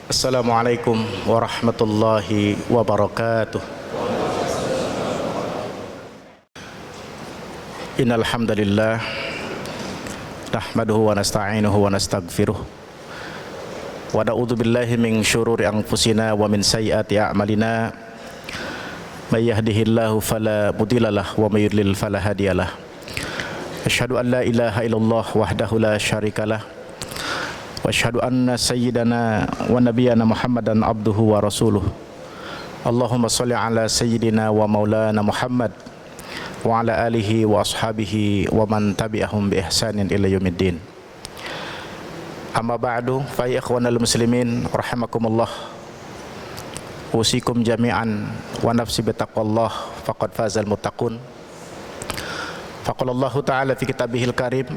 Assalamualaikum warahmatullahi wabarakatuh. Innal hamdalillah nahmaduhu wa nasta'inuhu wa nastaghfiruh wa na'udzu billahi min syururi anfusina wa min sayyiati a'malina. May yahdihillahu fala mudhillalah wa may yudlil fala hadiyalah. Asyhadu an la ilaha illallah wahdahu la syarikalah wa asyhadu anna sayyidana wa nabiyyana Muhammadan abduhu wa rasuluh. Allahumma shalli ala sayyidina wa maulana Muhammad wa ala alihi wa ashabihi wa man tabi'ahum bi ihsanin ila yaumiddin. Amma ba'du, fa ya ikhwanal muslimin rahimakumullah. Usikum jami'an wa nafsi bi taqwallah faqad fazal muttaqun. Faqala Allah ta'ala fi kitabihil karim,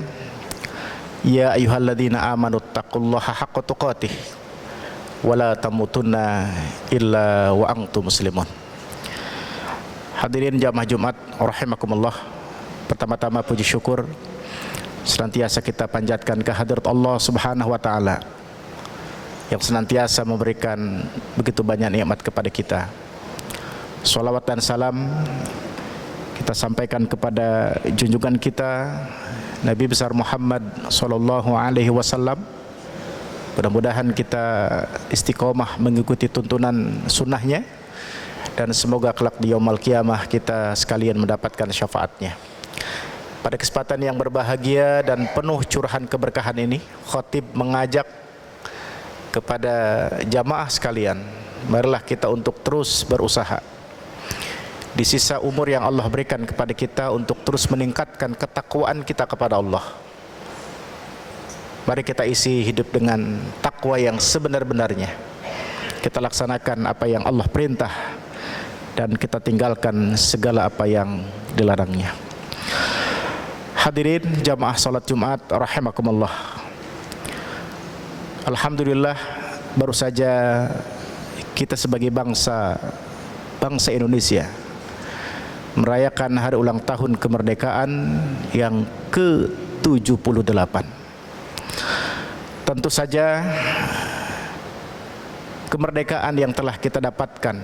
ya ayyuhalladzina amanu taqullaha haqqa tuqatih wa la tamutunna illa wa antum muslimun. Hadirin jamaah Jumat rahimakumullah, pertama-tama puji syukur senantiasa kita panjatkan kehadirat Allah Subhanahu wa taala yang senantiasa memberikan begitu banyak nikmat kepada kita. Shalawat dan salam kita sampaikan kepada junjungan kita Nabi besar Muhammad sallallahu alaihi wasallam. Mudah-mudahan kita istiqomah mengikuti tuntunan sunnahnya, dan semoga kelak di yaumul qiyamah kita sekalian mendapatkan syafaatnya. Pada kesempatan yang berbahagia dan penuh curahan keberkahan ini, khatib mengajak kepada jamaah sekalian, marilah kita untuk terus berusaha di sisa umur yang Allah berikan kepada kita untuk terus meningkatkan ketakwaan kita kepada Allah. Mari kita isi hidup dengan takwa yang sebenar-benarnya. Kita laksanakan apa yang Allah perintah dan kita tinggalkan segala apa yang dilarangnya. Hadirin jamaah salat Jumat rahimakumullah. Alhamdulillah, baru saja kita sebagai bangsa Indonesia merayakan hari ulang tahun kemerdekaan yang ke-78. Tentu saja kemerdekaan yang telah kita dapatkan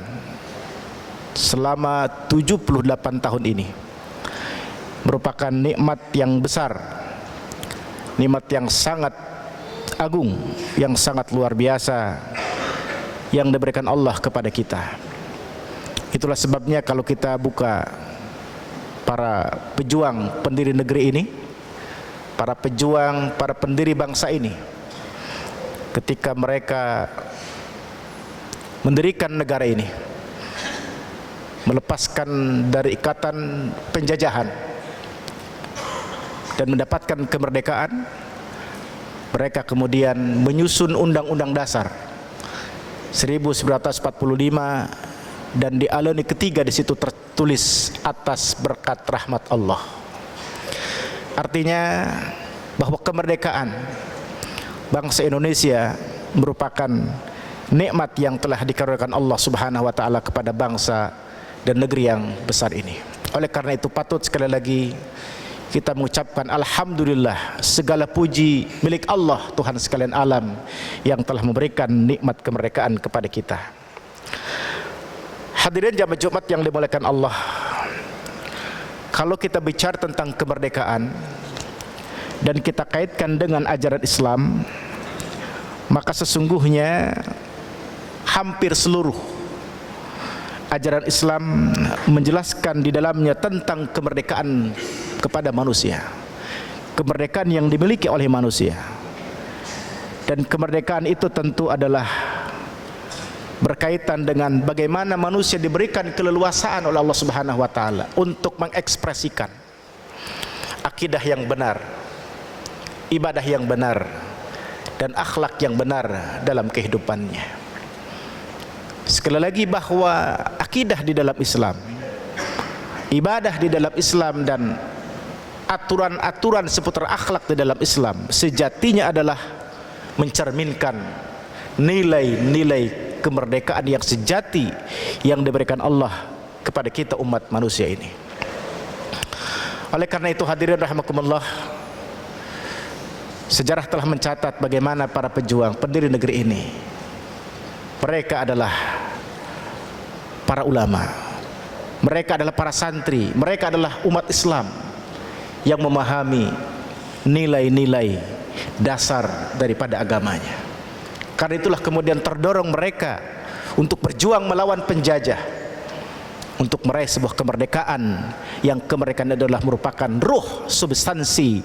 selama 78 tahun ini merupakan nikmat yang besar, nikmat yang sangat agung, yang sangat luar biasa yang diberikan Allah kepada kita. Itulah sebabnya kalau kita buka para pejuang pendiri negeri ini, para pejuang, para pendiri bangsa ini, ketika mereka mendirikan negara ini, melepaskan dari ikatan penjajahan dan mendapatkan kemerdekaan, mereka kemudian menyusun Undang-Undang Dasar 1945, dan di alani ketiga di situ tertulis atas berkat rahmat Allah. Artinya bahwa kemerdekaan bangsa Indonesia merupakan nikmat yang telah dikaruniakan Allah Subhanahu wa taala kepada bangsa dan negeri yang besar ini. Oleh karena itu patut sekali lagi kita mengucapkan alhamdulillah, segala puji milik Allah Tuhan sekalian alam yang telah memberikan nikmat kemerdekaan kepada kita. Hadirin jamaah Jumat yang dimuliakan Allah, kalau kita bicara tentang kemerdekaan dan kita kaitkan dengan ajaran Islam, maka sesungguhnya hampir seluruh ajaran Islam menjelaskan di dalamnya tentang kemerdekaan kepada manusia, kemerdekaan yang dimiliki oleh manusia. Dan kemerdekaan itu tentu adalah berkaitan dengan bagaimana manusia diberikan keleluasaan oleh Allah Subhanahu wa taala untuk mengekspresikan akidah yang benar, ibadah yang benar, dan akhlak yang benar dalam kehidupannya. Sekali lagi bahwa akidah di dalam Islam, ibadah di dalam Islam, dan aturan-aturan seputar akhlak di dalam Islam sejatinya adalah mencerminkan nilai-nilai kemerdekaan yang sejati yang diberikan Allah kepada kita umat manusia ini. Oleh karena itu hadirin rahimakumullah, sejarah telah mencatat bagaimana para pejuang pendiri negeri ini Mereka adalah para ulama, mereka adalah para santri, mereka adalah umat Islam yang memahami nilai-nilai dasar daripada agamanya. Karena itulah kemudian terdorong mereka untuk berjuang melawan penjajah, untuk meraih sebuah kemerdekaan, yang kemerdekaan adalah merupakan ruh, substansi,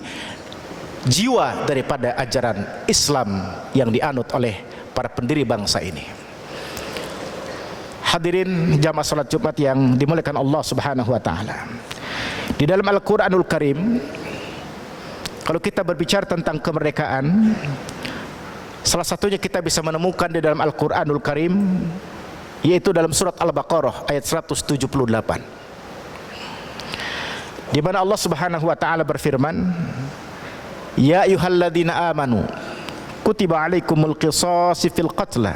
jiwa daripada ajaran Islam yang dianut oleh para pendiri bangsa ini. Hadirin jamaah salat Jumat yang dimuliakan Allah Subhanahu wa taala. Di dalam Al-Qur'anul Karim, kalau kita berbicara tentang kemerdekaan, salah satunya kita bisa menemukan di dalam Al-Qur'anul Karim, yaitu dalam surat Al-Baqarah ayat 178. Di mana Allah Subhanahu wa taala berfirman, "Ya ayyuhalladzina amanu, kutiba 'alaikumul qisas fil qatla.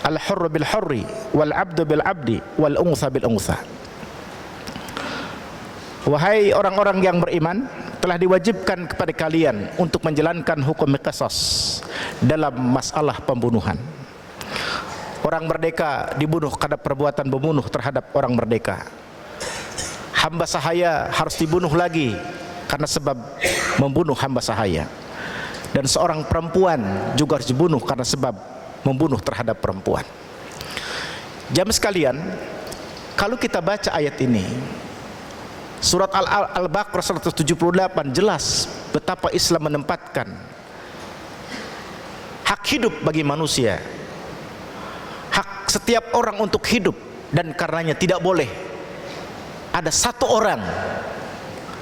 Al-hurru bil hurri wal 'abdu bil 'abdi wal untha bil untha." Wahai orang-orang yang beriman, telah diwajibkan kepada kalian untuk menjalankan hukum qisas dalam masalah pembunuhan. Orang merdeka dibunuh karena perbuatan membunuh terhadap orang merdeka. Hamba sahaya harus dibunuh lagi karena sebab membunuh hamba sahaya. Dan seorang perempuan juga harus dibunuh karena sebab membunuh terhadap perempuan. Jamaah sekalian, kalau kita baca ayat ini, surat Al-Baqarah 178, jelas betapa Islam menempatkan hak hidup bagi manusia, hak setiap orang untuk hidup, dan karenanya tidak boleh ada satu orang,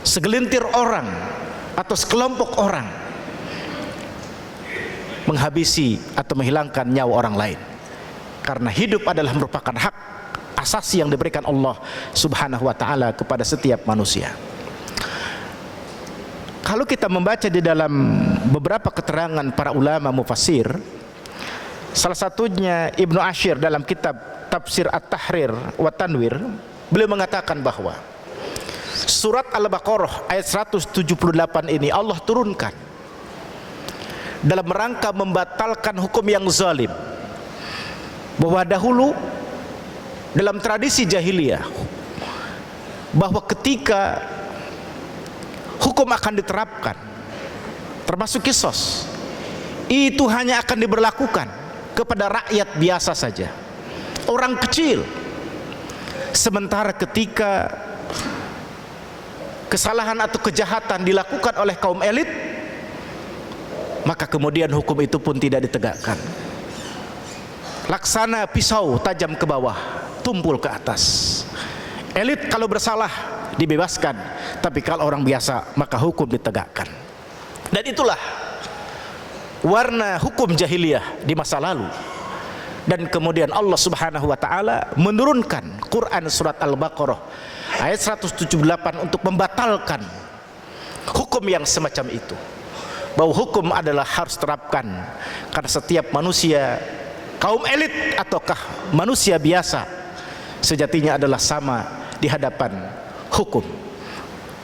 segelintir orang atau sekelompok orang menghabisi atau menghilangkan nyawa orang lain, karena hidup adalah merupakan hak asasi yang diberikan Allah Subhanahu wa taala kepada setiap manusia. Kalau kita membaca di dalam beberapa keterangan para ulama mufassir, salah satunya Ibnu Ashir dalam kitab Tafsir At-Tahrir wa Tanwir, beliau mengatakan bahwa surat Al-Baqarah ayat 178 ini Allah turunkan dalam rangka membatalkan hukum yang zalim. Bahwa dahulu dalam tradisi jahiliyah, bahwa ketika hukum akan diterapkan, termasuk qisas, itu hanya akan diberlakukan kepada rakyat biasa saja, orang kecil. Sementara ketika kesalahan atau kejahatan dilakukan oleh kaum elit, maka kemudian hukum itu pun tidak ditegakkan. Laksana pisau tajam ke bawah, tumpul ke atas. Elit kalau bersalah dibebaskan, tapi kalau orang biasa maka hukum ditegakkan. Dan itulah warna hukum jahiliyah di masa lalu. Dan kemudian Allah Subhanahu wa taala menurunkan Quran surat Al-Baqarah ayat 178 untuk membatalkan hukum yang semacam itu. Bahwa hukum adalah harus terapkan karena setiap manusia, kaum elit ataukah manusia biasa, sejatinya adalah sama di hadapan hukum.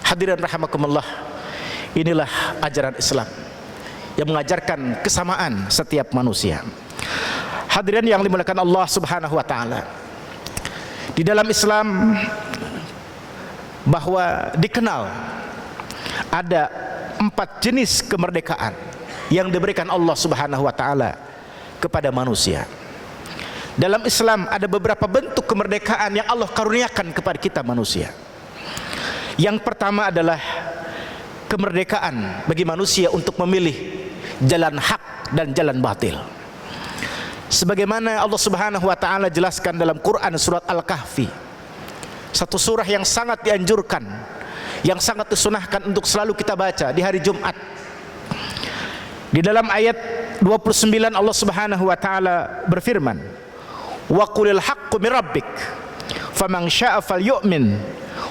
Hadirin rahimakumullah, inilah ajaran Islam yang mengajarkan kesamaan setiap manusia. Hadirin yang dimuliakan Allah Subhanahu wa taala, di dalam Islam bahwa dikenal ada 4 jenis kemerdekaan yang diberikan Allah Subhanahu wa taala kepada manusia. Dalam Islam ada beberapa bentuk kemerdekaan yang Allah karuniakan kepada kita manusia. Yang pertama adalah kemerdekaan bagi manusia untuk memilih jalan hak dan jalan batil. Sebagaimana Allah Subhanahu wa taala jelaskan dalam Quran surat Al-Kahfi, satu surah yang sangat dianjurkan, yang sangat disunahkan untuk selalu kita baca di hari Jumat. Di dalam ayat 29 Allah Subhanahu wa taala berfirman, "Wa qulil haqqu mir rabbik, faman syaa'a falyu'min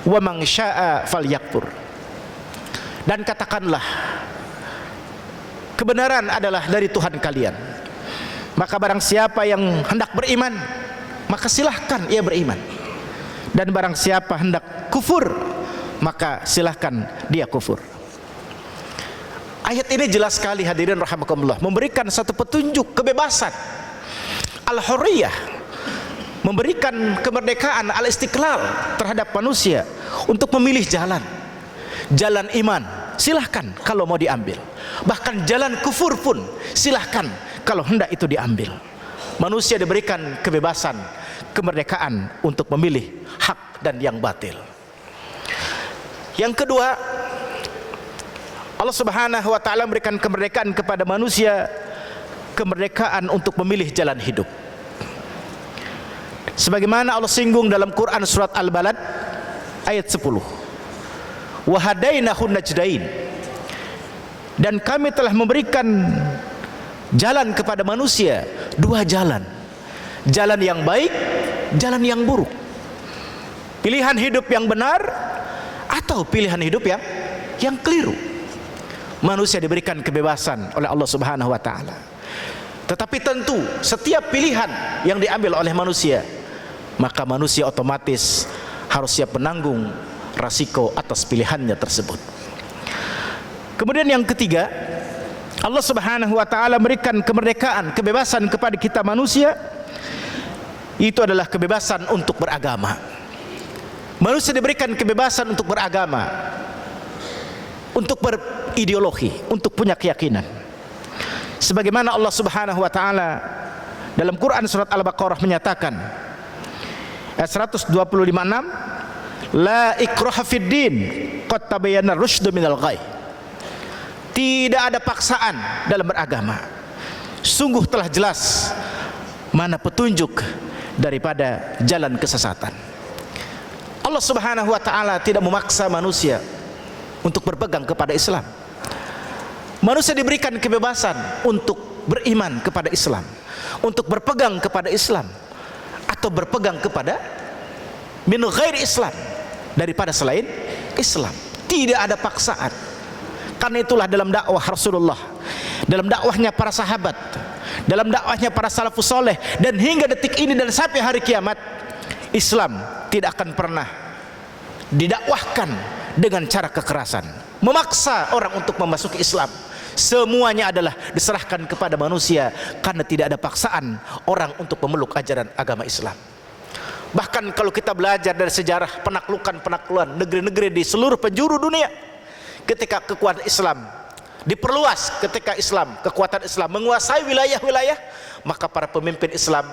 wa man syaa'a falyakfur." Dan katakanlah, kebenaran adalah dari Tuhan kalian. Maka barang siapa yang hendak beriman, maka silahkan ia beriman. Dan barang siapa hendak kufur, maka silahkan dia kufur. Ayat ini jelas sekali hadirin rahimakumullah, memberikan satu petunjuk kebebasan al-hurriyah, memberikan kemerdekaan al-istiqlal terhadap manusia untuk memilih jalan iman, silahkan kalau mau diambil. Bahkan jalan kufur pun silahkan kalau hendak itu diambil. Manusia diberikan kebebasan, kemerdekaan untuk memilih hak dan yang batil. Yang kedua, Allah Subhanahu wa taala memberikan kemerdekaan kepada manusia, kemerdekaan untuk memilih jalan hidup. Sebagaimana Allah singgung dalam Quran surat Al-Balad ayat 10. Wa hadainahun najdain. Dan kami telah memberikan jalan kepada manusia, dua jalan. Jalan yang baik, jalan yang buruk. Pilihan hidup yang benar atau pilihan hidup yang keliru. Manusia diberikan kebebasan oleh Allah Subhanahu wa taala. Tetapi tentu setiap pilihan yang diambil oleh manusia, maka manusia otomatis harus siap menanggung resiko atas pilihannya tersebut. Kemudian yang ketiga, Allah Subhanahu wa taala memberikan kemerdekaan, kebebasan kepada kita manusia. Itu adalah kebebasan untuk beragama. Manusia diberikan kebebasan untuk beragama, untuk berideologi, untuk punya keyakinan. Sebagaimana Allah Subhanahu wa taala dalam Quran surat Al-Baqarah menyatakan ayat 125:6, la ikraha fid din qad tabayyana rusydu minal ghayy. Tidak ada paksaan dalam beragama. Sungguh telah jelas mana petunjuk daripada jalan kesesatan. Allah Subhanahu wa taala tidak memaksa manusia untuk berpegang kepada Islam. Manusia diberikan kebebasan untuk beriman kepada Islam, untuk berpegang kepada Islam, atau berpegang kepada min ghairi Islam, daripada selain Islam. Tidak ada paksaan. Karena itulah dalam dakwah Rasulullah, dalam dakwahnya para sahabat, dalam dakwahnya para salafus soleh, dan hingga detik ini dan sampai hari kiamat, Islam tidak akan pernah didakwahkan dengan cara kekerasan, memaksa orang untuk memasuki Islam. Semuanya adalah diserahkan kepada manusia, karena tidak ada paksaan orang untuk memeluk ajaran agama Islam. Bahkan kalau kita belajar dari sejarah penaklukan negeri-negeri di seluruh penjuru dunia, ketika kekuatan Islam diperluas, ketika kekuatan Islam menguasai wilayah-wilayah, maka para pemimpin Islam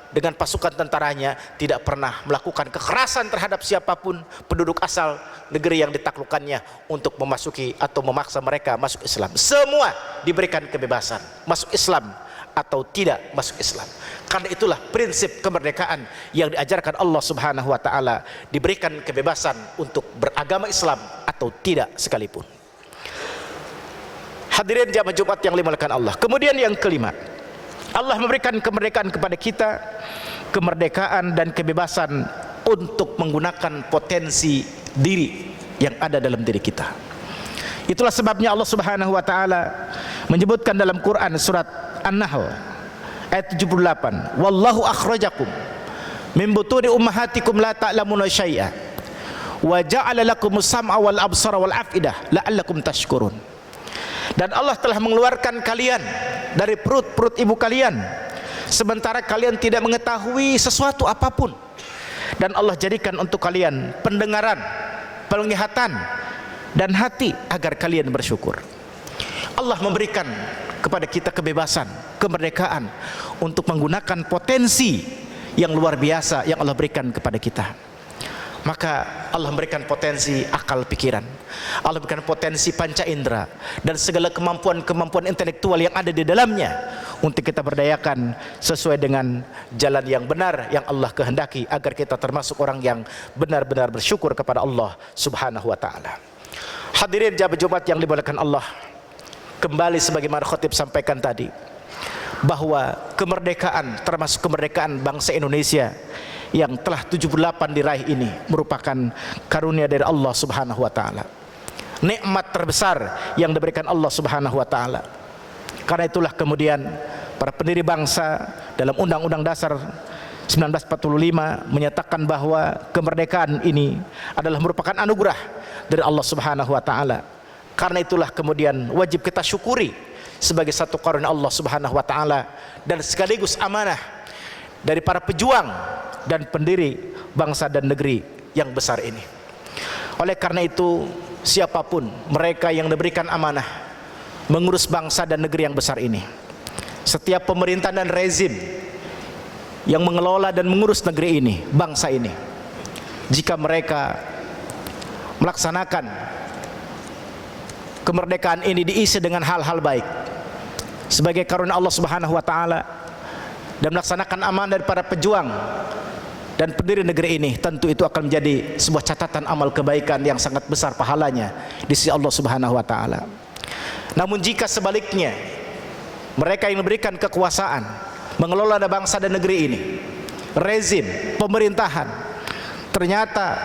dengan pasukan tentaranya tidak pernah melakukan kekerasan terhadap siapapun penduduk asal negeri yang ditaklukkannya untuk memasuki atau memaksa mereka masuk Islam. Semua diberikan kebebasan masuk Islam atau tidak masuk Islam. Karena itulah prinsip kemerdekaan yang diajarkan Allah Subhanahu wa taala, diberikan kebebasan untuk beragama Islam atau tidak sekalipun. Hadirin jamaah Jumat yang dimuliakan Allah. Kemudian yang kelima, Allah memberikan kemerdekaan kepada kita, kemerdekaan dan kebebasan untuk menggunakan potensi diri yang ada dalam diri kita. Itulah sebabnya Allah Subhanahu wa taala menyebutkan dalam Quran surat An-Nahl ayat 78, wallahu akhrajakum min butuni ummahatikum la ta'lamuna syai'a wa ja'ala lakumus sam'a wal absara wal afidah la'allakum tashkurun. Dan Allah telah mengeluarkan kalian dari perut-perut ibu kalian sementara kalian tidak mengetahui sesuatu apapun, dan Allah jadikan untuk kalian pendengaran, penglihatan dan hati agar kalian bersyukur. Allah memberikan kepada kita kebebasan, kemerdekaan untuk menggunakan potensi yang luar biasa yang Allah berikan kepada kita. Maka Allah memberikan potensi akal pikiran, Allah berikan potensi panca indera dan segala kemampuan-kemampuan intelektual yang ada di dalamnya untuk kita berdayakan sesuai dengan jalan yang benar yang Allah kehendaki, agar kita termasuk orang yang benar-benar bersyukur kepada Allah Subhanahu wa taala. Hadirin jamaah Jumat yang dimuliakan Allah, kembali sebagaimana khatib sampaikan tadi, bahwa kemerdekaan termasuk kemerdekaan bangsa Indonesia yang telah 78 diraih ini merupakan karunia dari Allah Subhanahu wa taala, nikmat terbesar yang diberikan Allah Subhanahu wa taala. Karena itulah kemudian para pendiri bangsa dalam Undang-Undang Dasar 1945 menyatakan bahwa kemerdekaan ini adalah merupakan anugerah dari Allah Subhanahu wa taala. Karena itulah kemudian wajib kita syukuri sebagai satu karunia Allah Subhanahu wa taala dan sekaligus amanah dari para pejuang dan pendiri bangsa dan negeri yang besar ini. Oleh karena itu, siapapun mereka yang diberikan amanah mengurus bangsa dan negeri yang besar ini, setiap pemerintah dan rezim yang mengelola dan mengurus negeri ini, bangsa ini, jika mereka melaksanakan kemerdekaan ini diisi dengan hal-hal baik sebagai karunia Allah Subhanahu wa taala, dan melaksanakan amanah dari para pejuang dan pendiri negeri ini, tentu itu akan menjadi sebuah catatan amal kebaikan yang sangat besar pahalanya di sisi Allah Subhanahu wa taala. Namun jika sebaliknya mereka yang memberikan kekuasaan mengelola bangsa dan negeri ini, rezim pemerintahan, ternyata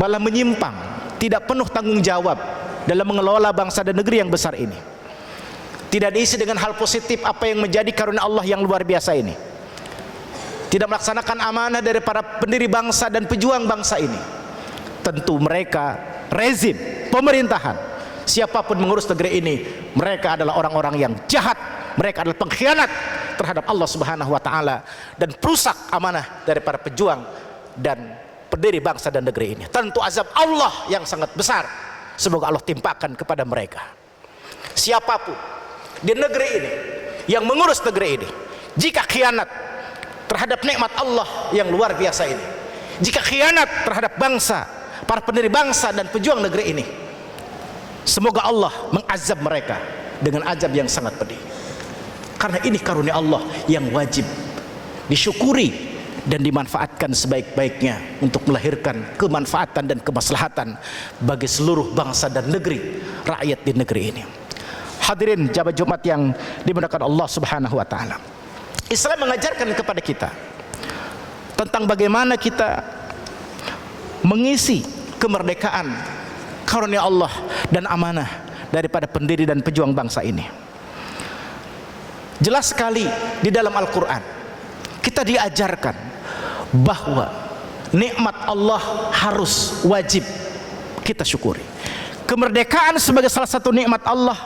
malah menyimpang, tidak penuh tanggung jawab dalam mengelola bangsa dan negeri yang besar ini, tidak diisi dengan hal positif apa yang menjadi karunia Allah yang luar biasa ini, tidak melaksanakan amanah dari para pendiri bangsa dan pejuang bangsa ini, tentu mereka, rezim pemerintahan, siapapun mengurus negeri ini, mereka adalah orang-orang yang jahat, mereka adalah pengkhianat terhadap Allah Subhanahu wa taala dan perusak amanah dari para pejuang dan pendiri bangsa dan negeri ini. Tentu azab Allah yang sangat besar semoga Allah timpakan kepada mereka. Siapapun di negeri ini yang mengurus negeri ini, jika khianat terhadap nikmat Allah yang luar biasa ini, jika khianat terhadap bangsa, para pendiri bangsa dan pejuang negeri ini, semoga Allah mengazab mereka dengan azab yang sangat pedih. Karena ini karunia Allah yang wajib disyukuri dan dimanfaatkan sebaik-baiknya untuk melahirkan kemanfaatan dan kemaslahatan bagi seluruh bangsa dan negeri, rakyat di negeri ini. Hadirin jamaah Jumat yang dimuliakan Allah Subhanahu wa taala. Islam mengajarkan kepada kita tentang bagaimana kita mengisi kemerdekaan karunia Allah dan amanah daripada pendiri dan pejuang bangsa ini. Jelas sekali di dalam Al-Quran kita diajarkan bahwa nikmat Allah harus wajib kita syukuri. Kemerdekaan sebagai salah satu nikmat Allah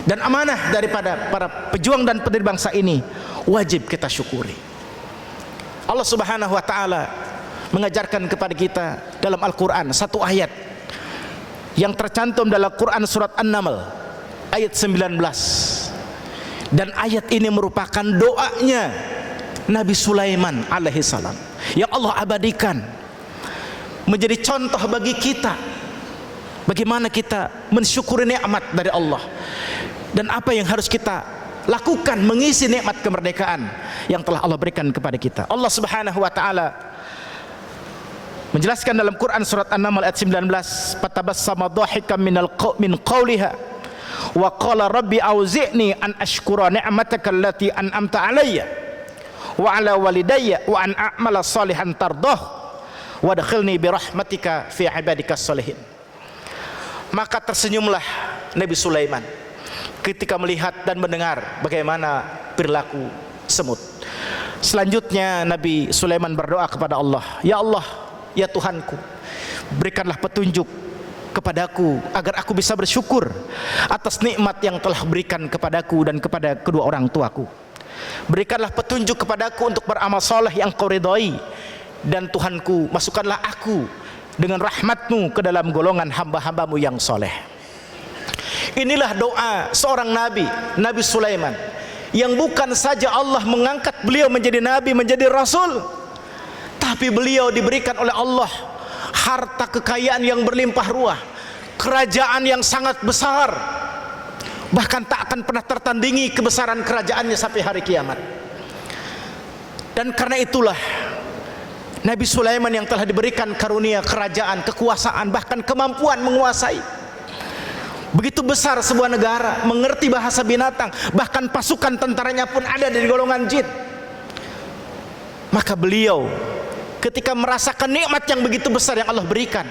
dan amanah daripada para pejuang dan pendiri bangsa ini wajib kita syukuri. Allah Subhanahu wa taala mengajarkan kepada kita dalam Al-Quran satu ayat yang tercantum dalam Quran surat An-Naml ayat 19, dan ayat ini merupakan doanya Nabi Sulaiman alaihissalam yang Allah abadikan menjadi contoh bagi kita bagaimana kita mensyukuri nikmat dari Allah dan apa yang harus kita lakukan mengisi nikmat kemerdekaan yang telah Allah berikan kepada kita. Allah Subhanahu wa taala menjelaskan dalam Quran surat An-Naml ayat 19, "Fatabassama dhahikan min qawliha wa qala rabbi auzi'ni an ashkura ni'mataka allati an'amta 'alayya wa 'ala walidayya wa an a'mala salihan tardah wa adkhilni bi rahmatika fi 'ibadikas shalihin." Maka tersenyumlah Nabi Sulaiman ketika melihat dan mendengar bagaimana perilaku semut. Selanjutnya Nabi Sulaiman berdoa kepada Allah, "Ya Allah, ya Tuhanku, berikanlah petunjuk kepadaku agar aku bisa bersyukur atas nikmat yang telah berikan kepadaku dan kepada kedua orang tuaku. Berikanlah petunjuk kepadaku untuk beramal soleh yang kau ridhai, dan Tuhanku, masukkanlah aku dengan rahmatmu ke dalam golongan hamba-hambamu yang soleh." Inilah doa seorang nabi, Nabi Sulaiman, yang bukan saja Allah mengangkat beliau menjadi nabi, menjadi rasul, tapi beliau diberikan oleh Allah harta kekayaan yang berlimpah ruah, kerajaan yang sangat besar, bahkan tak akan pernah tertandingi kebesaran kerajaannya sampai hari kiamat. Dan karena itulah Nabi Sulaiman yang telah diberikan karunia kerajaan, kekuasaan, bahkan kemampuan menguasai begitu besar sebuah negara, mengerti bahasa binatang, bahkan pasukan tentaranya pun ada dari golongan jin. Maka beliau ketika merasakan nikmat yang begitu besar yang Allah berikan,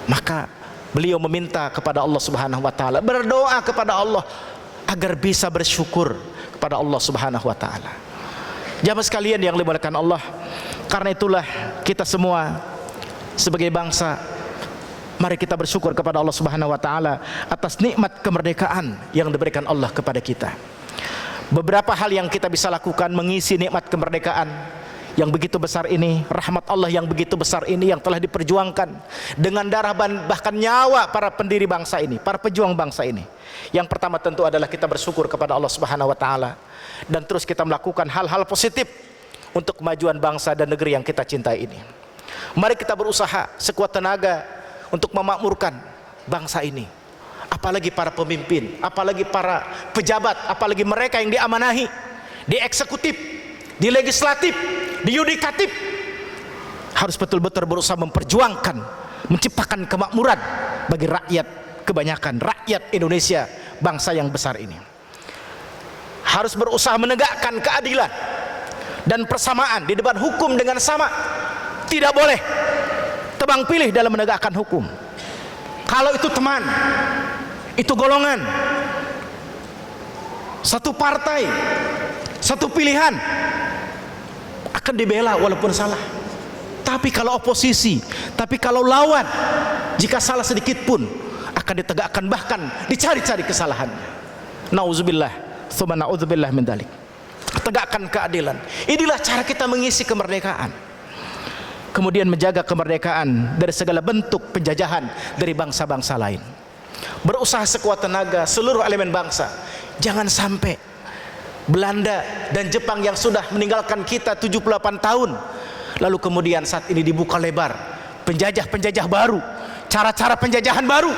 maka beliau meminta kepada Allah Subhanahu wa taala, berdoa kepada Allah agar bisa bersyukur kepada Allah Subhanahu wa taala. Jamaah sekalian yang dimuliakan Allah, karena itulah kita semua sebagai bangsa, mari kita bersyukur kepada Allah Subhanahu wa taala atas nikmat kemerdekaan yang diberikan Allah kepada kita. Beberapa hal yang kita bisa lakukan mengisi nikmat kemerdekaan yang begitu besar ini, rahmat Allah yang begitu besar ini, yang telah diperjuangkan dengan darah bahkan nyawa para pendiri bangsa ini, para pejuang bangsa ini. Yang pertama tentu adalah kita bersyukur kepada Allah Subhanahu wa taala, dan terus kita melakukan hal-hal positif untuk kemajuan bangsa dan negeri yang kita cintai ini. Mari kita berusaha sekuat tenaga untuk memakmurkan bangsa ini. Apalagi para pemimpin, apalagi para pejabat, apalagi mereka yang diamanahi di eksekutif, di legislatif, di yudikatif, harus betul-betul berusaha memperjuangkan, menciptakan kemakmuran bagi rakyat kebanyakan, rakyat Indonesia, bangsa yang besar ini. Harus berusaha menegakkan keadilan dan persamaan di depan hukum dengan sama. Tidak boleh tebang pilih dalam menegakkan hukum. Kalau itu teman, itu golongan, satu partai, satu pilihan, akan dibela walaupun salah. Tapi kalau oposisi, tapi kalau lawan, jika salah sedikit pun akan ditegakkan, bahkan dicari-cari kesalahannya. Nauzubillah, tsumma naudzubillah min dzalik. Tegakkan keadilan. Inilah cara kita mengisi kemerdekaan. Kemudian menjaga kemerdekaan dari segala bentuk penjajahan dari bangsa-bangsa lain. Berusaha sekuat tenaga seluruh elemen bangsa. Jangan sampai Belanda dan Jepang yang sudah meninggalkan kita 78 tahun, lalu kemudian saat ini dibuka lebar penjajah-penjajah baru, cara-cara penjajahan baru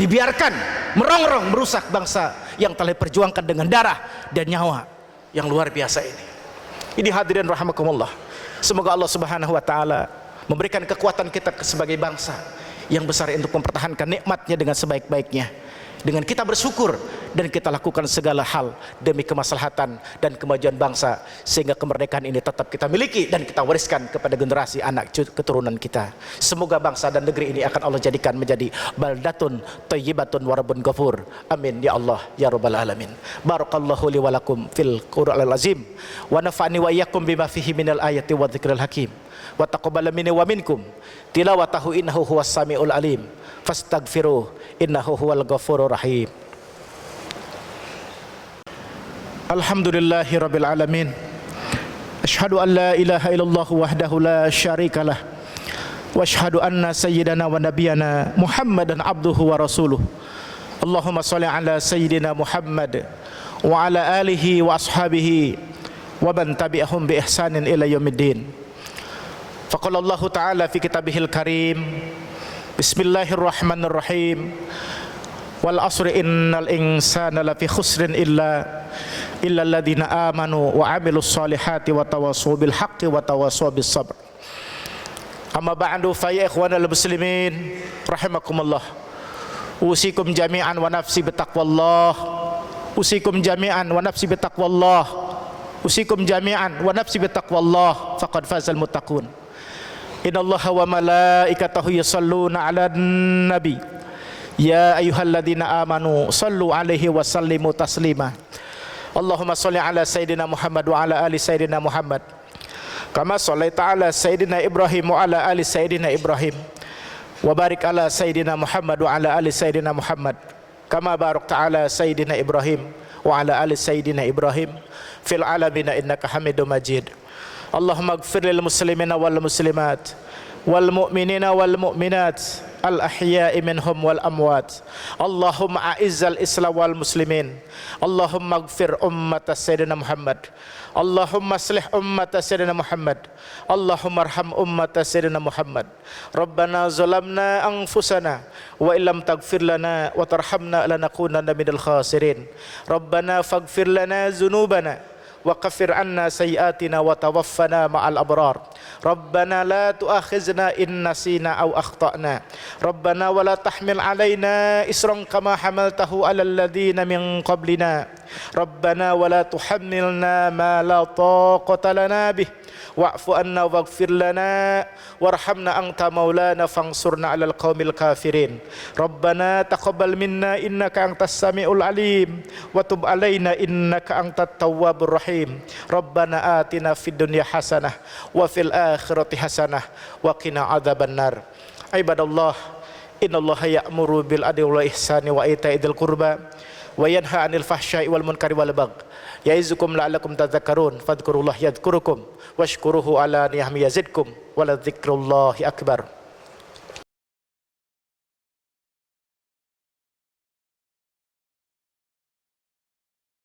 dibiarkan merongrong merusak bangsa yang telah diperjuangkan dengan darah dan nyawa yang luar biasa ini. Ini hadirin rahimakumullah. Semoga Allah Subhanahu wa taala memberikan kekuatan kita sebagai bangsa yang besar untuk mempertahankan nikmatnya dengan sebaik-baiknya, dengan kita bersyukur dan kita lakukan segala hal demi kemaslahatan dan kemajuan bangsa, sehingga kemerdekaan ini tetap kita miliki dan kita wariskan kepada generasi anak keturunan kita. Semoga bangsa dan negeri ini akan Allah jadikan menjadi baldatun thayyibatun warabun ghafur. Amin ya Allah ya rabbal alamin. Barakallahu li wa lakum fil Qur'anil azim wa nafa'ani wa iyyakum bima fihi minal ayati wa dzikril hakim wa taqabbal minni wa minkum tilawatahu innahu huwas samiul alim fastaghfiruh innahu huwal ghafurur rahim. Alhamdulillahi rabbil alamin. Asyhadu an la ilaha illallah wahdahu la syarikalah wa asyhadu anna sayyidana wa nabiyana Muhammadan abduhu wa rasuluh. Allahumma shalli ala sayyidina Muhammad wa ala alihi wa ashabihi wa man tabi'ahum bi ihsanin ila yaumiddin. Faqala Allah ta'ala fi kitabihil karim, bismillahirrahmanirrahim, wal asri innal insana lafi khusrin illa alladziina amanu wa 'amilus solihati wa tawassaw bil haqqi wa tawassaw bis sabr. Amma ba'du fa ya ikhwanal muslimin rahimakumullah. Usikum jami'an wa nafsi bitaqwallah. Usikum jami'an wa nafsi bitaqwallah. Usikum jami'an wa nafsi bitaqwallah faqad fazal muttaqun. Innallaha wa malaikatahu yusalluna 'alan nabi. Ya ayyuhalladzina amanu sallu 'alaihi wa sallimu taslima. Allahumma shalli 'ala sayyidina Muhammad wa 'ala ali sayyidina Muhammad. Kama shallaita 'ala sayyidina Ibrahim wa 'ala ali sayyidina Ibrahim. Wa barik 'ala sayyidina Muhammad wa 'ala ali sayyidina Muhammad. Kama barakta 'ala sayyidina Ibrahim wa 'ala ali sayyidina Ibrahim fil 'alamin innaka Hamidum Majid. Allahumma ighfir lil muslimina wal muslimat wal mu'minina wal mu'minat al ahya'i minhum wal amwat. Allahumma a'izzal islam wal muslimin. Allahumma ighfir ummat sayyidina Muhammad. Allahumma aslih ummat sayyidina Muhammad. Allahumma arham ummat sayyidina Muhammad. Rabbana zalamna anfusana wa illam taghfir lana wa tarhamna lanakunanna minal khasirin. Rabbana faghfir lana dzunubana wa kaffir anna sayyiatina wa tawaffana ma'al abrar. Rabbana la tu'akhizna in nasina aw akhtana. Rabbana wa la tahmil alaina isran kama hamaltahu alal ladzina min qablina. Rabbana wa la tuhammilna ma la taqata lana bih. Wa'fu anna waghfir lana warhamna anta maulana fansurna 'alal qaumil kafirin. Rabbana taqabbal minna innaka antas samiul alim wa tub 'alaina innaka antat tawwabur rahim. Rabbana atina fid dunya hasanah wa fil akhirati hasanah wa qina adzabannar. Ibadallah, innallaha ya'muru bil adli wal ihsani wa ita'i dzil qurba wa yanha 'anil fahsya'i wal munkari wal baghi ya'izukum la'allakum tadhakkarun fadhkurullaha yadhkurukum washkuruhu ala ni'amihi yazidkum wa la dzikrullahi akbar.